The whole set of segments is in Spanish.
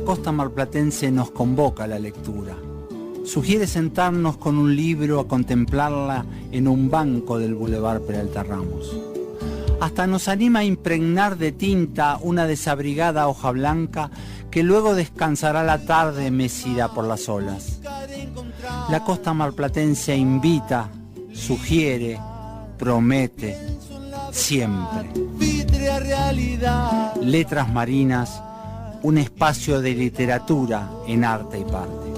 costa marplatense nos convoca a la lectura. Sugiere sentarnos con un libro a contemplarla en un banco del Boulevard Peralta Ramos. Hasta nos anima a impregnar de tinta una desabrigada hoja blanca que luego descansará la tarde mecida por las olas. La costa marplatense invita, sugiere, promete, siempre. Letras Marinas, un espacio de literatura en arte y parte.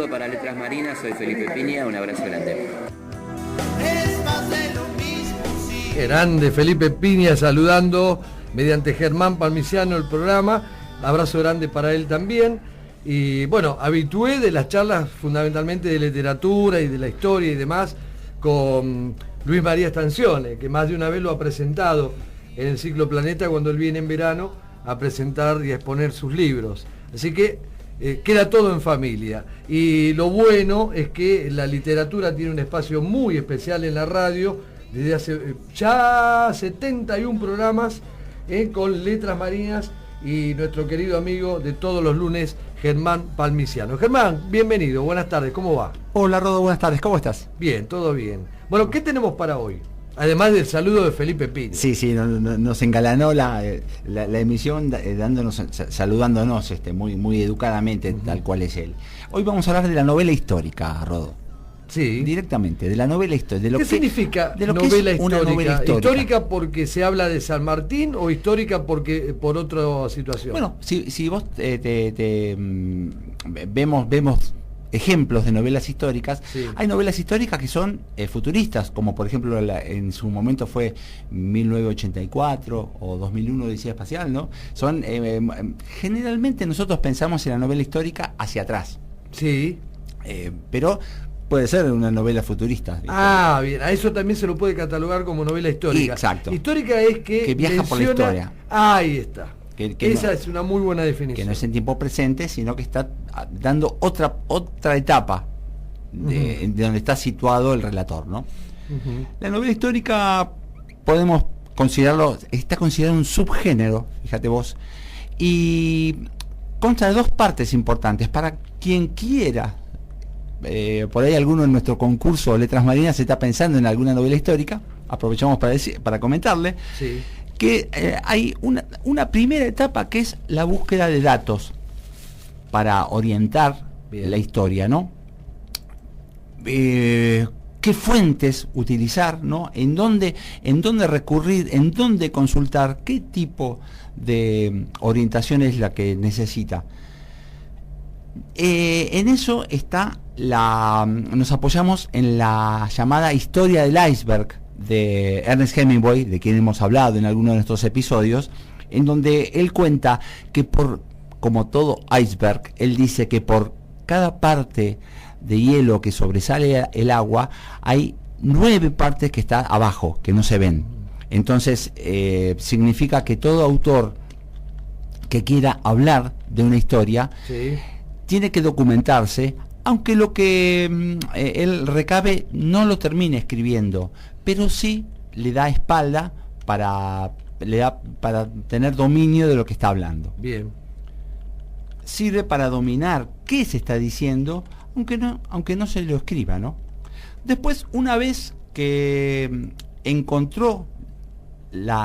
Para Letras Marinas, soy Felipe Piña, un abrazo grande. Grande Felipe Piña saludando mediante Germán Palmiciano el programa, abrazo grande para él también. Y bueno, habitué de las charlas fundamentalmente de literatura y de la historia y demás con Luis María Estancione, que más de una vez lo ha presentado en el Ciclo Planeta cuando él viene en verano a presentar y a exponer sus libros. Así que queda todo en familia, y lo bueno es que la literatura tiene un espacio muy especial en la radio desde hace ya 71 programas con Letras Marinas y nuestro querido amigo de todos los lunes, Germán Palmiciano. Germán, bienvenido, buenas tardes, ¿cómo va? Hola Rodo, buenas tardes, ¿cómo estás? Bien, todo bien. Bueno, ¿qué tenemos para hoy? Además del saludo de Felipe Piña. Sí, nos engalanó la emisión saludándonos muy educadamente, tal cual es él. Hoy vamos a hablar de la novela histórica, Rodo. Sí. Directamente, de la novela histórica. ¿Qué significa novela histórica? ¿Histórica porque se habla de San Martín o histórica porque por otra situación? Bueno, si vos vemos ejemplos de novelas históricas, sí. Hay novelas históricas que son futuristas, como por ejemplo en su momento fue 1984 o 2001 Odisea Espacial, ¿no? Son generalmente nosotros pensamos en la novela histórica hacia atrás. Sí. Pero puede ser una novela futurista. Ah, bien, a eso también se lo puede catalogar como novela histórica. Exacto. Histórica es que viaja por la historia. Ahí está. Que esa es una muy buena definición. Que no es en tiempo presente, sino que está dando otra etapa de donde está situado el relator, ¿no? La novela histórica podemos considerarlo, está considerado un subgénero, fíjate vos, y consta de dos partes importantes. Para quien quiera, por ahí alguno en nuestro concurso Letras Marinas se está pensando en alguna novela histórica, aprovechamos para comentarle. Sí. Que hay una primera etapa que es la búsqueda de datos para orientar la historia, ¿no? ¿Qué fuentes utilizar, ¿no? ¿En dónde recurrir? ¿En dónde consultar? ¿Qué tipo de orientación es la que necesita? En eso nos apoyamos en la llamada historia del iceberg de Ernest Hemingway, de quien hemos hablado en algunos de nuestros episodios, en donde él cuenta que como todo iceberg, él dice que por cada parte de hielo que sobresale el agua, hay 9 partes que están abajo, que no se ven. Entonces, significa que todo autor que quiera hablar de una historia, sí, tiene que documentarse, aunque lo que él recabe no lo termine escribiendo, pero sí le da espalda para tener dominio de lo que está hablando. Bien. Sirve para dominar qué se está diciendo, aunque no se lo escriba, ¿no? Después, una vez que encontró los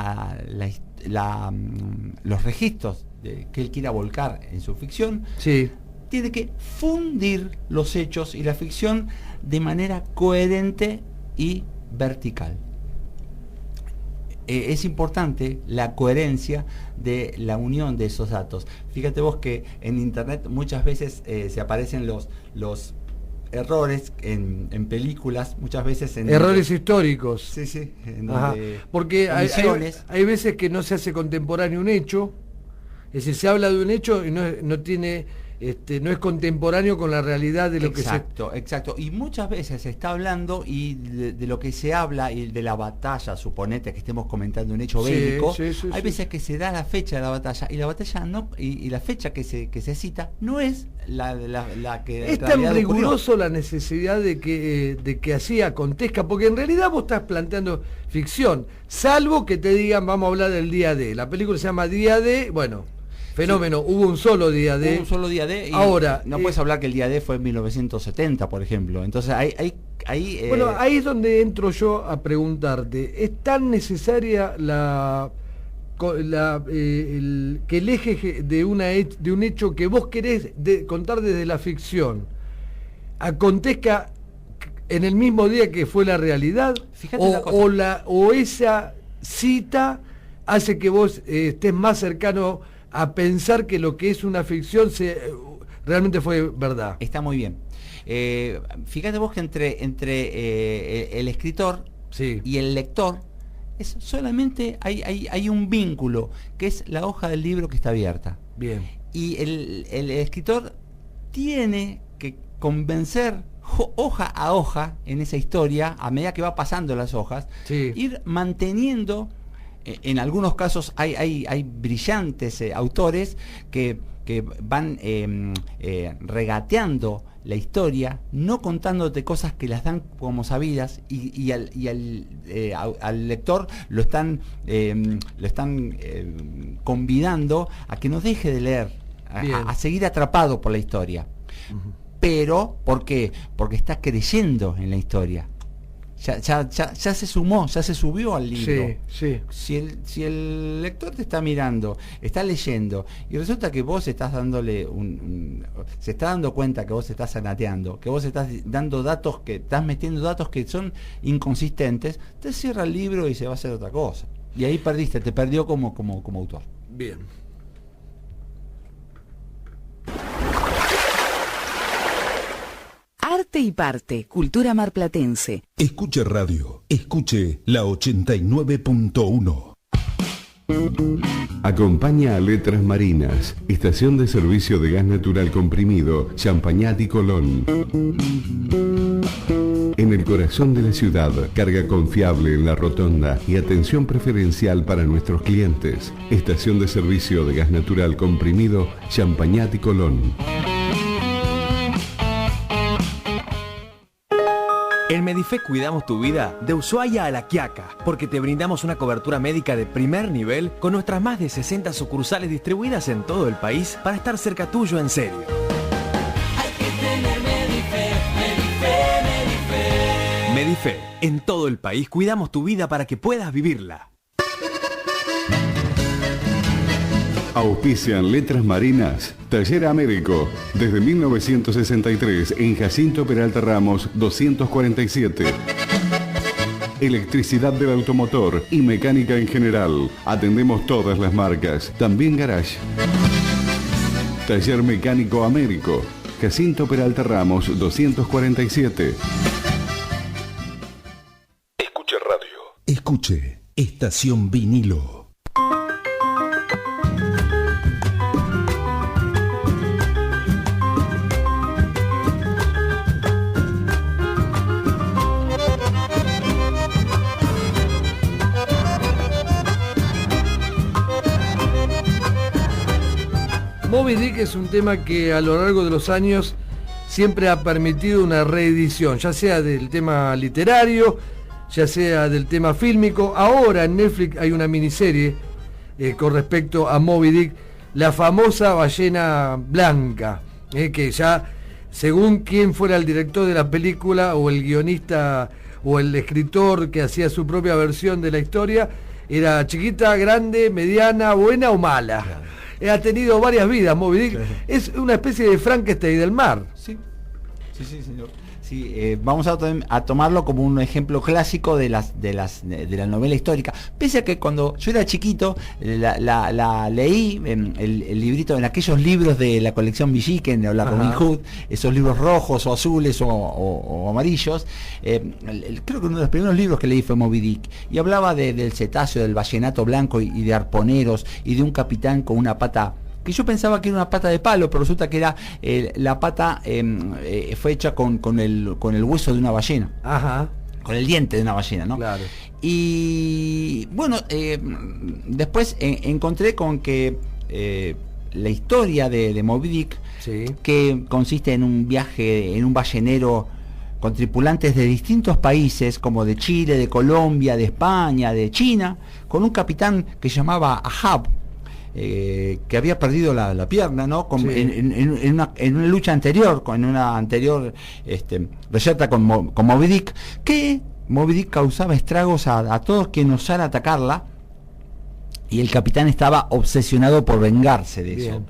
registros que él quiera volcar en su ficción, sí, tiene que fundir los hechos y la ficción de manera coherente y vertical. es importante la coherencia de la unión de esos datos. Fíjate vos que en internet muchas veces se aparecen los errores en películas, muchas veces en errores históricos. Sí, sí. Porque hay veces que no se hace contemporáneo un hecho, es decir, se habla de un hecho y no tiene no es contemporáneo con la realidad de lo que se... Exacto. Y muchas veces se está hablando y de lo que se habla y de la batalla, suponete que estemos comentando un hecho bélico, hay veces que se da la fecha de la batalla y la batalla no, y la fecha que se cita no es la que... Es tan riguroso la necesidad de que así acontezca, porque en realidad vos estás planteando ficción, salvo que te digan vamos a hablar del día D. La película se llama Día D, bueno... Fenómeno, sí. Hubo un solo día D. Hubo un solo día D. Y ahora, no puedes hablar que el día D fue en 1970, por ejemplo. Entonces bueno, ahí es donde entro yo a preguntarte. ¿Es tan necesaria que el eje de un hecho que vos querés contar desde la ficción acontezca en el mismo día que fue la realidad? Fíjate una cosa. O esa cita hace que vos estés más cercano a pensar que lo que es una ficción realmente fue verdad? Está muy bien. Fíjate vos que entre el escritor y el lector solamente hay un vínculo, que es la hoja del libro que está abierta. Bien. Y el escritor tiene que convencer hoja a hoja en esa historia, a medida que va pasando las hojas, ir manteniendo... En algunos casos hay brillantes autores que van regateando la historia, no contándote cosas que las dan como sabidas, y al lector lo están convidando a que no deje de leer, a seguir atrapado por la historia. Uh-huh. Pero, ¿por qué? Porque está creyendo en la historia. Ya se sumó, ya se subió al libro. Si el lector te está mirando, está leyendo, y resulta que vos estás dándole se está dando cuenta que vos estás sanateando, que vos estás dando datos, que estás metiendo datos que son inconsistentes, te cierra el libro y se va a hacer otra cosa. Y ahí te perdió como autor. Bien. Arte y parte, cultura marplatense. Escuche radio, escuche la 89.1. Acompaña a Letras Marinas, estación de servicio de gas natural comprimido, Champañat y Colón. En el corazón de la ciudad, carga confiable en la rotonda y atención preferencial para nuestros clientes. Estación de servicio de gas natural comprimido, Champañat y Colón. En Medife cuidamos tu vida de Ushuaia a La Quiaca, porque te brindamos una cobertura médica de primer nivel con nuestras más de 60 sucursales distribuidas en todo el país para estar cerca tuyo en serio. Hay que tener Medife. Medife, en todo el país cuidamos tu vida para que puedas vivirla. Auspician Letras Marinas, Taller Américo, desde 1963 en Jacinto Peralta Ramos 247. Electricidad del automotor y mecánica en general. Atendemos todas las marcas, también garage. Taller Mecánico Américo, Jacinto Peralta Ramos 247. Escuche radio. Escuche Estación Vinilo. Moby Dick es un tema que a lo largo de los años siempre ha permitido una reedición, ya sea del tema literario, ya sea del tema fílmico. Ahora en Netflix hay una miniserie con respecto a Moby Dick, la famosa ballena blanca, que ya, según quién fuera el director de la película o el guionista o el escritor que hacía su propia versión de la historia, era chiquita, grande, mediana, buena o mala. Claro. Ha tenido varias vidas Moby Dick. Sí. Es una especie de Frankenstein del mar. Sí, señor. Sí, vamos a tomarlo como un ejemplo clásico de la novela histórica. Pese a que cuando yo era chiquito la leí el librito, en aquellos libros de la colección Villiquen o la Robin Hood, esos libros rojos o azules o amarillos. Creo que uno de los primeros libros que leí fue Moby Dick, y hablaba del cetáceo, del ballenato blanco y de arponeros y de un capitán con una pata que yo pensaba que era una pata de palo, pero resulta que era la pata fue hecha con el hueso de una ballena. Ajá. Con el diente de una ballena, ¿no? Claro. Y bueno, después encontré con que la historia de Moby Dick, sí, que consiste en un viaje en un ballenero con tripulantes de distintos países, como de Chile, de Colombia, de España, de China, con un capitán que se llamaba Ahab, que había perdido la pierna, ¿no? Sí. En una lucha anterior, en una anterior reyerta con Moby Dick, que Moby Dick causaba estragos a todos quienes osaran atacarla, y el capitán estaba obsesionado por vengarse de eso.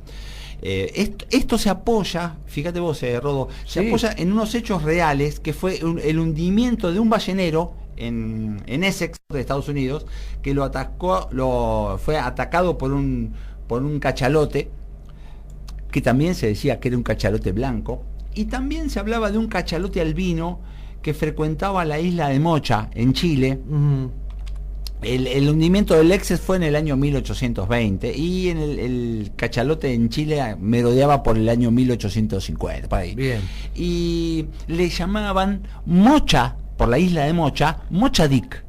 Esto se apoya, fíjate vos, Rodo, se apoya en unos hechos reales, que fue el hundimiento de un ballenero en Essex, de Estados Unidos, que fue atacado por un cachalote, que también se decía que era un cachalote blanco, y también se hablaba de un cachalote albino que frecuentaba la isla de Mocha, en Chile. El hundimiento del Essex fue en el año 1820, y el cachalote en Chile merodeaba por el año 1850, por ahí. Bien. Y le llamaban Mocha, por la isla de Mocha, Mocha Dick.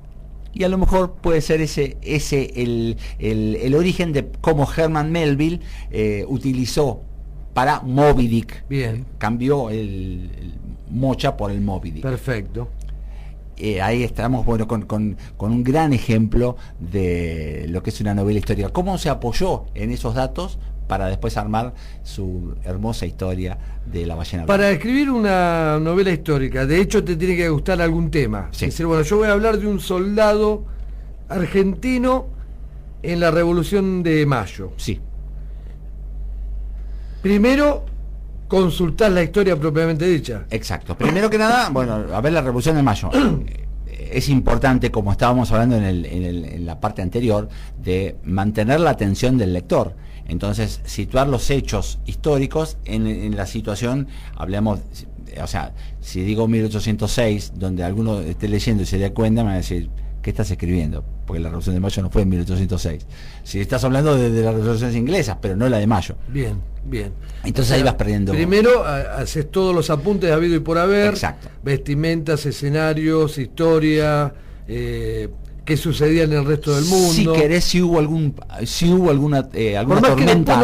Y a lo mejor puede ser ese el origen de cómo Herman Melville utilizó para Moby Dick. Bien. Cambió el Mocha por el Moby Dick. Perfecto. Ahí estamos, bueno, con un gran ejemplo de lo que es una novela histórica. Cómo se apoyó en esos datos para después armar su hermosa historia de la ballena blanca. Para escribir una novela histórica, de hecho te tiene que gustar algún tema. Sí. Es decir, bueno, yo voy a hablar de un soldado argentino en la Revolución de Mayo. Sí. Primero, consultar la historia propiamente dicha. Exacto. Primero que nada, bueno, a ver la Revolución de Mayo. Es importante, como estábamos hablando en la parte anterior, de mantener la atención del lector. Entonces, situar los hechos históricos en la situación, hablemos, o sea, si digo 1806, donde alguno esté leyendo y se dé cuenta, me va a decir, ¿qué estás escribiendo? Porque la Revolución de Mayo no fue en 1806. Si estás hablando de las revoluciones inglesas, pero no la de Mayo. Bien, bien. Entonces ahí vas perdiendo. Primero haces todos los apuntes de habido y por haber. Exacto. Vestimentas, escenarios, historia, qué sucedía en el resto del mundo. Si querés, si hubo alguna tormenta,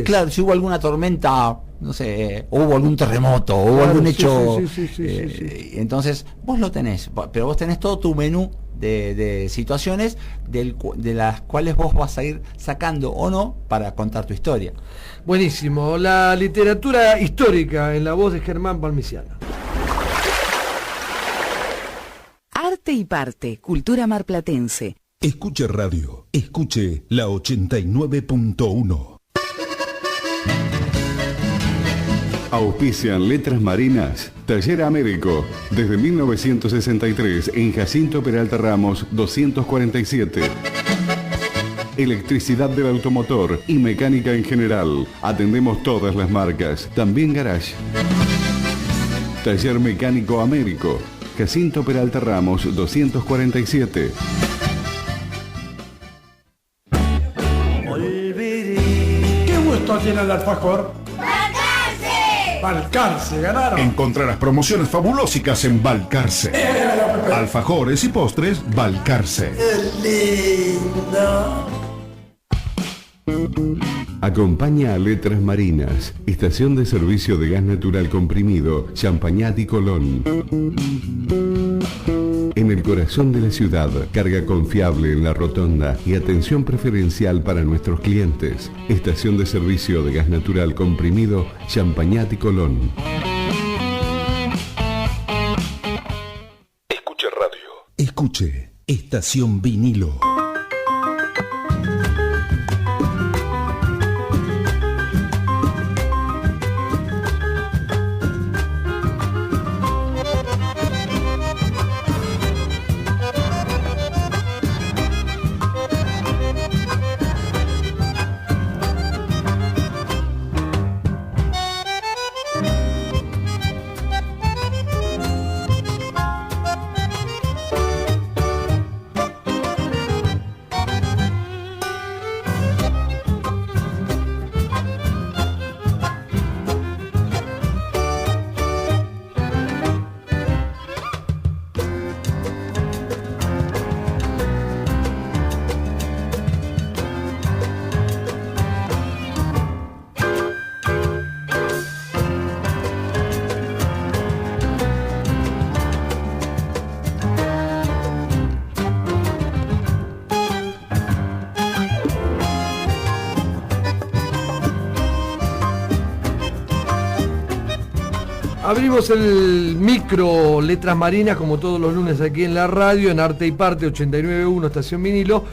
claro, si hubo alguna tormenta, no sé, hubo algún terremoto, hubo Claro, algún sí, hecho, sí. Entonces vos lo tenés, pero vos tenés todo tu menú de situaciones de las cuales vos vas a ir sacando o no para contar tu historia. Buenísimo, la literatura histórica en la voz de Germán Palmiciano. Arte y parte, cultura marplatense. Escuche radio, escuche la 89.1. Auspician Letras Marinas, Taller Américo, desde 1963 en Jacinto Peralta Ramos 247. Electricidad del automotor y mecánica en general. Atendemos todas las marcas, también garage. Taller Mecánico Américo, Jacinto Peralta Ramos 247. ¿Qué gusto tiene el alfajor? Balcarce, ganaron. Encontrarás promociones fabulosas en Balcarce. Alfajores y postres, Balcarce. Lindo. Acompaña a Letras Marinas, estación de servicio de gas natural comprimido, Champañat y Colón. En el corazón de la ciudad, carga confiable en la rotonda y atención preferencial para nuestros clientes. Estación de servicio de gas natural comprimido, Champañat y Colón. Escuche radio. Escuche Estación Vinilo. abrimos el micro Letras Marinas como todos los lunes aquí en la radio, en Arte y Parte 89.1 Estación Vinilo,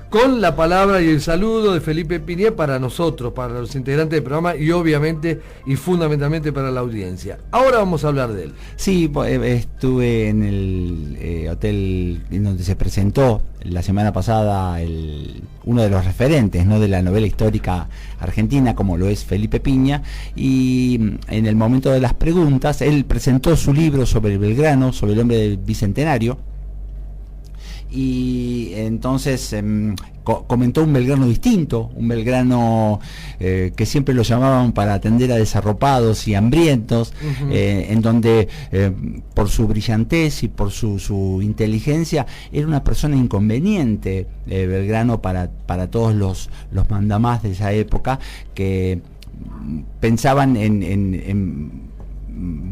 con la palabra y el saludo de Felipe Piña para nosotros, para los integrantes del programa y obviamente y fundamentalmente para la audiencia. Ahora vamos a hablar de él. Sí, estuve en el hotel en donde se presentó la semana pasada uno de los referentes, ¿no?, de la novela histórica argentina, como lo es Felipe Piña, y en el momento de las preguntas, él presentó su libro sobre Belgrano, sobre el hombre del Bicentenario, y entonces comentó un Belgrano distinto, un Belgrano que siempre lo llamaban para atender a desarropados y hambrientos, en donde por su brillantez y por su inteligencia era una persona inconveniente, Belgrano, para todos los mandamás de esa época, que pensaban en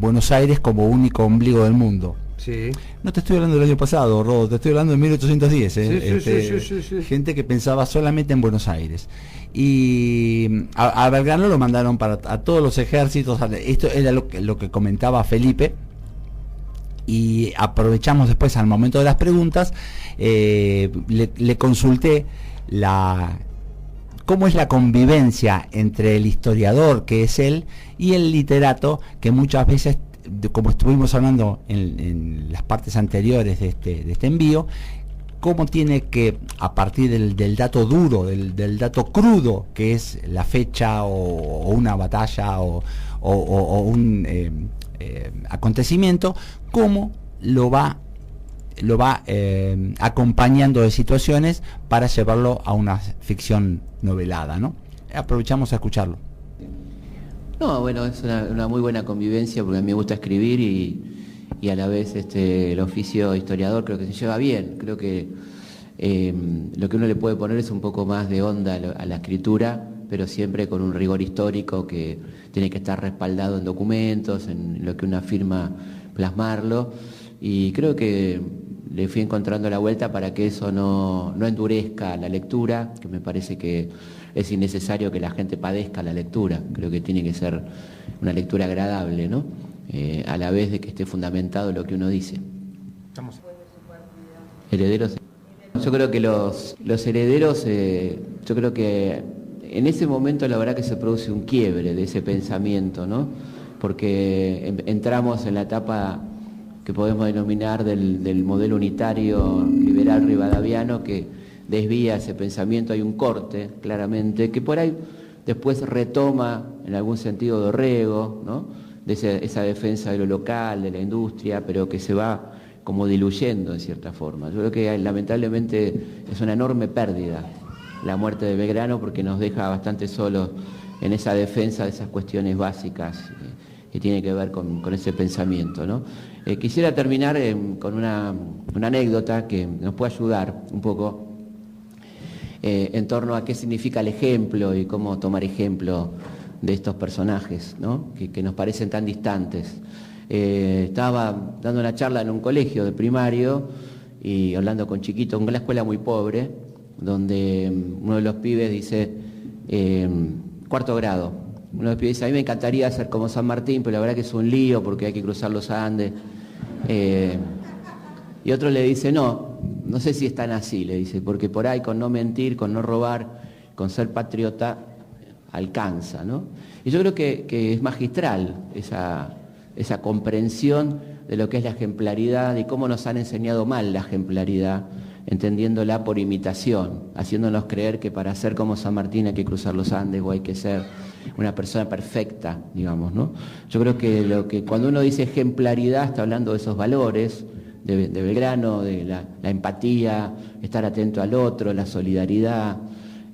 Buenos Aires como único ombligo del mundo. Sí. No te estoy hablando del año pasado, Rodo, te estoy hablando de 1810, Sí. gente que pensaba solamente en Buenos Aires. Y a Belgrano lo mandaron a todos los ejércitos. Esto era lo que comentaba Felipe, y aprovechamos después al momento de las preguntas, le consulté cómo es la convivencia entre el historiador, que es él, y el literato, que muchas veces, como estuvimos hablando en las partes anteriores de este envío, cómo tiene que, a partir del dato duro, del dato crudo, que es la fecha o una batalla o un acontecimiento, cómo lo va acompañando de situaciones para llevarlo a una ficción novelada, ¿no? Aprovechamos a escucharlo. No, bueno, es una muy buena convivencia, porque a mí me gusta escribir y a la vez el oficio historiador creo que se lleva bien. Creo que lo que uno le puede poner es un poco más de onda a la escritura, pero siempre con un rigor histórico que tiene que estar respaldado en documentos, en lo que uno afirma, plasmarlo, y creo que le fui encontrando la vuelta para que eso no endurezca la lectura, que me parece que es innecesario que la gente padezca la lectura. Creo que tiene que ser una lectura agradable, ¿no? A la vez de que esté fundamentado lo que uno dice. Herederos. Yo creo que los herederos, yo creo que en ese momento la verdad que se produce un quiebre de ese pensamiento, ¿no? Porque entramos en la etapa que podemos denominar del modelo unitario liberal rivadaviano, que desvía ese pensamiento. Hay un corte, claramente, que por ahí después retoma en algún sentido Dorrego, ¿no?, de esa defensa de lo local, de la industria, pero que se va como diluyendo en cierta forma. Yo creo que lamentablemente es una enorme pérdida la muerte de Belgrano, porque nos deja bastante solos en esa defensa de esas cuestiones básicas que tiene que ver con ese pensamiento, ¿no? Quisiera terminar con una anécdota que nos puede ayudar un poco en torno a qué significa el ejemplo y cómo tomar ejemplo de estos personajes, ¿no?, que nos parecen tan distantes. Estaba dando una charla en un colegio de primario y hablando con chiquitos, en una escuela muy pobre, donde uno de los pibes dice, cuarto grado, uno de los pibes dice, a mí me encantaría ser como San Martín, pero la verdad que es un lío porque hay que cruzar los Andes. Y otro le dice, no sé si es tan así, le dice, porque por ahí con no mentir, con no robar, con ser patriota, alcanza, ¿no? Y yo creo que es magistral esa comprensión de lo que es la ejemplaridad y cómo nos han enseñado mal la ejemplaridad, entendiéndola por imitación, haciéndonos creer que para ser como San Martín hay que cruzar los Andes o hay que ser una persona perfecta, digamos, ¿no? Yo creo que cuando uno dice ejemplaridad está hablando de esos valores, de Belgrano, de la empatía, estar atento al otro, la solidaridad,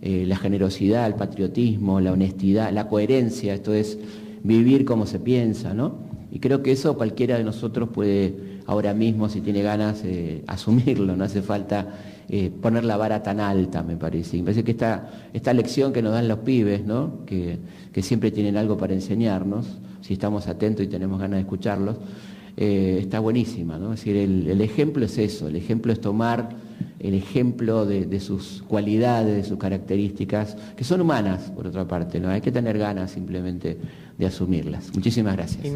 la generosidad, el patriotismo, la honestidad, la coherencia, esto es vivir como se piensa, ¿no? Y creo que eso cualquiera de nosotros puede ahora mismo, si tiene ganas, asumirlo, no hace falta poner la vara tan alta, me parece. Y me parece que esta lección que nos dan los pibes, ¿no?, que siempre tienen algo para enseñarnos, si estamos atentos y tenemos ganas de escucharlos, está buenísima, ¿no? Es decir, el ejemplo es eso, el ejemplo es tomar el ejemplo de sus cualidades, de sus características, que son humanas, por otra parte, ¿no? Hay que tener ganas simplemente de asumirlas. Muchísimas gracias.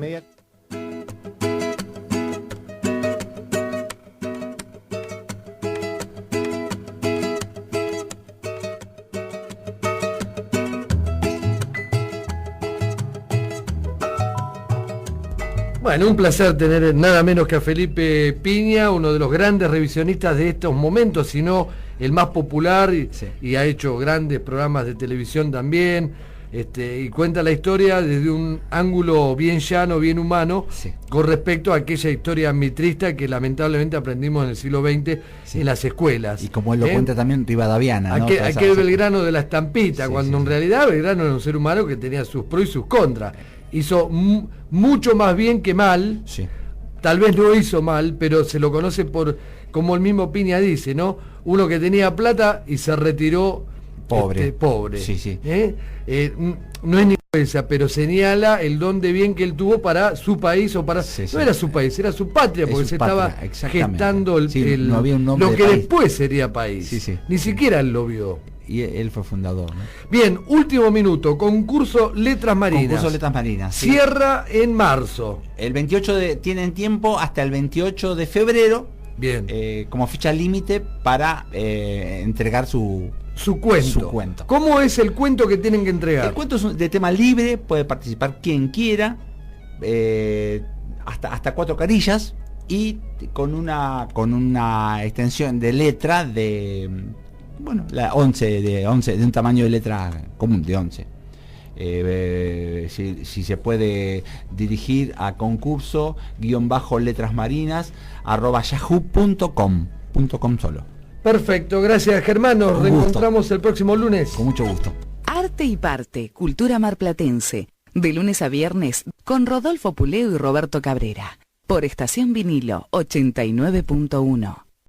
Bueno, un placer tener nada menos que a Felipe Piña, uno de los grandes revisionistas de estos momentos, si no el más popular, y ha hecho grandes programas de televisión también, y cuenta la historia desde un ángulo bien llano, bien humano, con respecto a aquella historia mitrista que lamentablemente aprendimos en el siglo XX en las escuelas. Y como él lo cuenta también Rivadaviana, ¿no? Aquel Belgrano de la estampita, cuando en realidad Belgrano era un ser humano que tenía sus pros y sus contras. Hizo mucho más bien que mal, tal vez no hizo mal, pero se lo conoce por, como el mismo Piña dice, ¿no? Uno que tenía plata y se retiró pobre. No es ni esa, pero señala el don de bien que él tuvo para su país o para... no era su país, era su patria, porque se estaba gestando no había un nombre lo de que país. Después sería país. Ni siquiera él lo vio. Y él fue fundador, ¿no? Bien, último minuto, concurso Letras Marinas. Concurso Letras Marinas. Cierra en marzo. El 28 tienen tiempo hasta el 28 de febrero. Bien. Como fecha límite para entregar su cuento. ¿Cómo es el cuento que tienen que entregar? El cuento es de tema libre, puede participar quien quiera, hasta 4 carillas y con una extensión de letra de, bueno, la 11 de un tamaño de letra común de 11. Si se puede dirigir a concurso _letrasmarinas@yahoo.com solo. Perfecto, gracias Germán, nos reencontramos el próximo lunes. Con mucho gusto. Arte y Parte, Cultura Marplatense, de lunes a viernes, con Rodolfo Puleo y Roberto Cabrera, por Estación Vinilo 89.1.